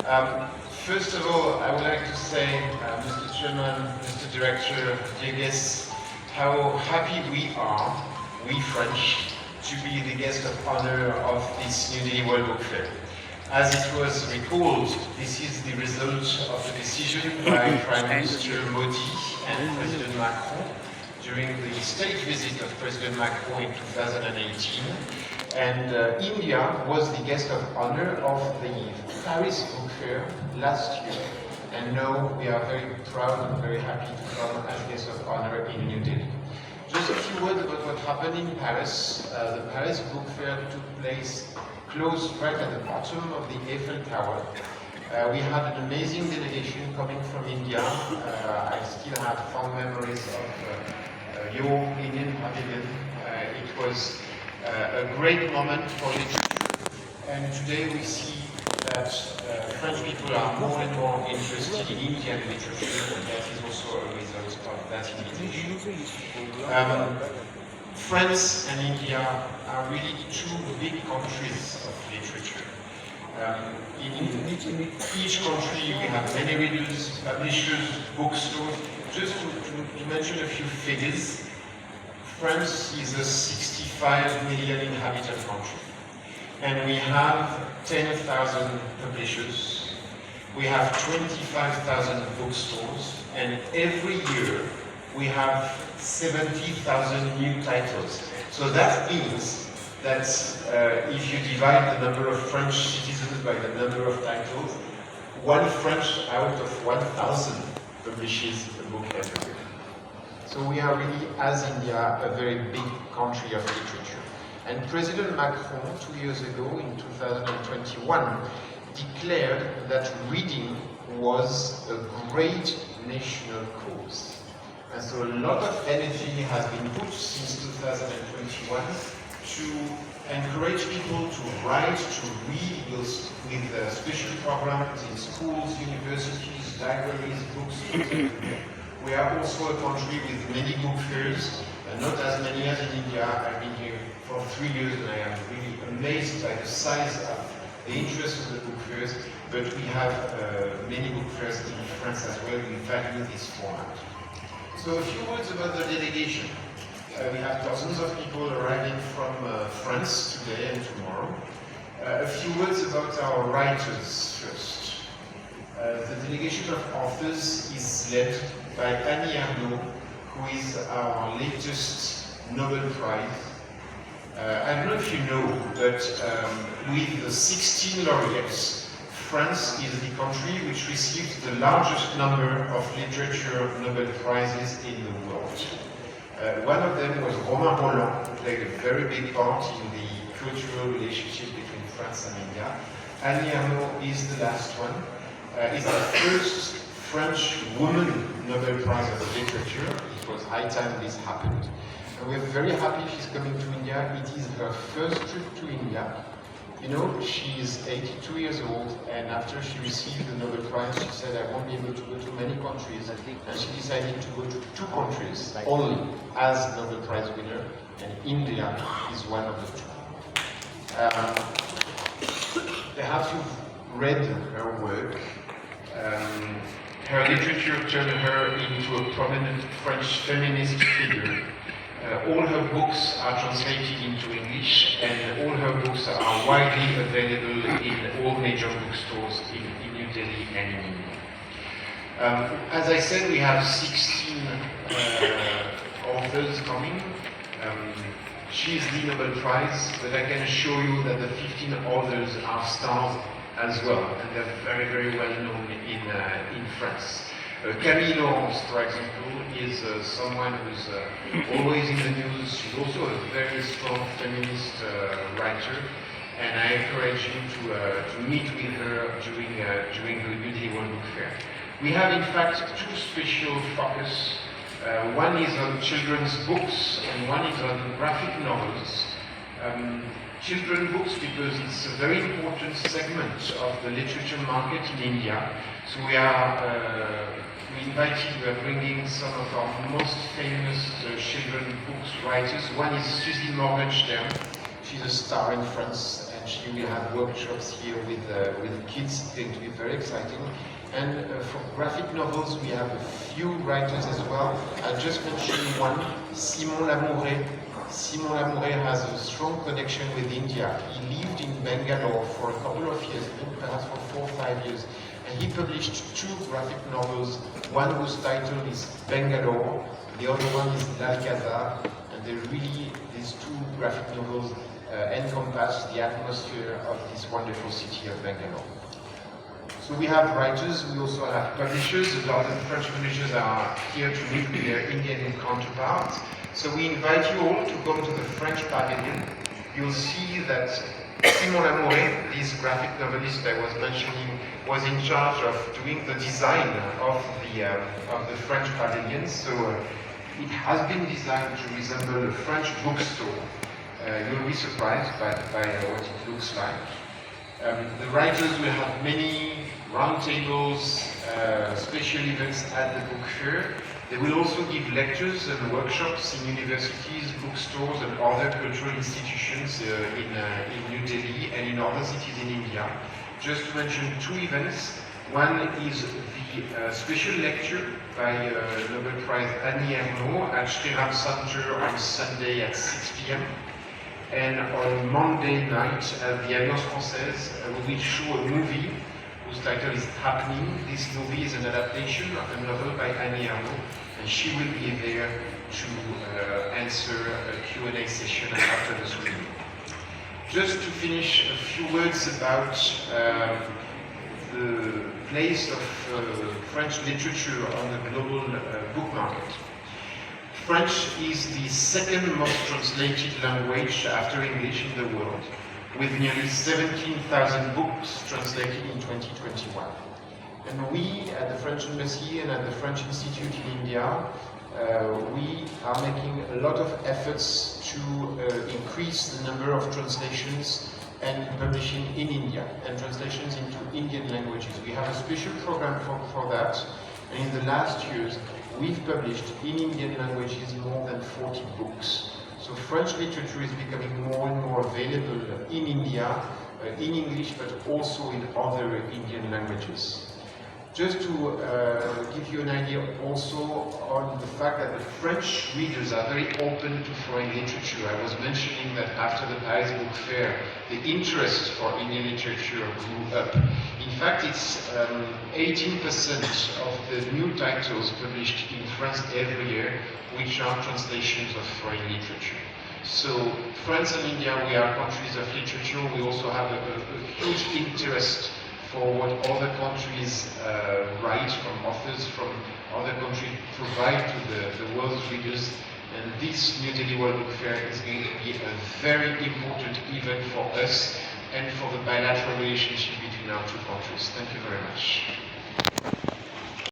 First of all, I would like to say, Mr. Chairman, Mr. Director, dear guests, how happy we are, we French, to be the guest of honor of this New Delhi World Book Fair. As it was recalled, this is the result of a decision by Prime Minister Modi and President Macron during the state visit of President Macron in 2018. And India was the guest of honor of the Paris Book Fair last year. And now we are very proud and very happy to come as guest of honor in New Delhi. Just a few words about what happened in Paris. The Paris Book Fair took place close right at the bottom of the Eiffel Tower. We had an amazing delegation coming from India. I still have fond memories of your Indian pavilion. It was a great moment for literature, and today we see that French people are more and more interested in Indian literature, and that is also a result of that invitation. France and India are really two big countries of literature. In each country we have many readers, publishers, bookstores. Just to mention a few figures, France is a 65 million inhabited country, and we have 10,000 publishers, we have 25,000 bookstores, and every year we have 70,000 new titles. So that means that if you divide the number of French citizens by the number of titles, one French out of 1,000 publishes a book every year. So we are really, as India, a very big country of literature. And President Macron, 2 years ago, in 2021, declared that reading was a great national cause. And so a lot of energy has been put since 2021 to encourage people to write, to read with special programs in schools, universities, libraries, bookstores. We are also a country with many book fairs, not as many as in India. I've been here for 3 years and I am really amazed by the size of the interest of the book fairs, but we have many book fairs in France as well. We value this format. So a few words about the delegation. We have dozens of people arriving from France today and tomorrow. A few words about our writers first. The delegation of authors is led by Annie Ernaux, who is our latest Nobel Prize. I don't know if you know, but with the 16 laureates, France is the country which receives the largest number of literature Nobel Prizes in the world. One of them was Romain Rolland, who played a very big part in the cultural relationship between France and India. Annie Ernaux is the last one. Is the first French woman Nobel Prize of Literature. It was high time this happened. And we're very happy she's coming to India. It is her first trip to India. You know, she is 82 years old, and after she received the Nobel Prize, she said, I won't be able to go to many countries. And she decided to go to 2 countries only as Nobel Prize winner, and India is one of the 2. Perhaps you've read her work. Her literature turned her into a prominent French feminist figure. All her books are translated into English, and all her books are widely available in all major bookstores in New Delhi and in India. As I said, we have 16 authors coming. She is the Nobel Prize, but I can assure you that the 15 others are stars as well, and they're very, very well known in France. Camille Laurence, for example, is someone who's always in the news. She's also a very strong feminist writer, and I encourage you to meet with her during the New Delhi World Book Fair. We have, in fact, 2 special focus. One is on children's books, and one is on graphic novels. Children's books because it's a very important segment of the literature market in India. So we are bringing some of our most famous children's books writers. One is Suzy Morgenstern. She's a star in France, and Essentially, we have workshops here with kids. It's going to be very exciting. And for graphic novels, we have a few writers as well. I'll just mention one, Simon Lamouret. Simon Lamouret has a strong connection with India. He lived in Bangalore for a couple of years, perhaps for 4 or 5 years. And he published 2 graphic novels, one whose title is Bangalore, the other one is L'Alcazar, and these 2 graphic novels encompass the atmosphere of this wonderful city of Bangalore. So we have writers, we also have publishers. A lot of French publishers are here to meet with their Indian counterparts. So we invite you all to come to the French pavilion. You'll see that Simon Lamouret, this graphic novelist I was mentioning, was in charge of doing the design of the French pavilion. So it has been designed to resemble a French bookstore. You'll be surprised by what it looks like. The writers will have many roundtables, special events at the book fair. They will also give lectures and workshops in universities, bookstores, and other cultural institutions in New Delhi and in other cities in India. Just to mention 2 events. One is the special lecture by Nobel Prize Annie Ernaux at Sriram Center on Sunday at 6 p.m. And on Monday night at the Alliance Française, we will show a movie whose title is Happening. This movie is an adaptation of a novel by Annie Ernaux, and she will be there to answer a Q&A session after the screening. Just to finish, a few words about the place of French literature on the global book market. French is the 2nd most translated language after English in the world, with nearly 17,000 books translated in 2021. And we at the French Embassy and at the French Institute in India, we are making a lot of efforts to increase the number of translations and publishing in India, and translations into Indian languages. We have a special program for that, and in the last years, we've published in Indian languages more than 40 books. So French literature is becoming more and more available in India, in English, but also in other Indian languages. Just to give you an idea also on the fact that the French readers are very open to foreign literature. I was mentioning that after the Paris Book Fair, the interest for Indian literature grew up. In fact, it's 18% of the new titles published in France every year, which are translations of foreign literature. So France and India, we are countries of literature. We also have a huge interest for what other countries write, from authors from other countries provide to the world's readers. And this New Delhi World Book Fair is going to be a very important event for us and for the bilateral relationship between our 2 countries. Thank you very much.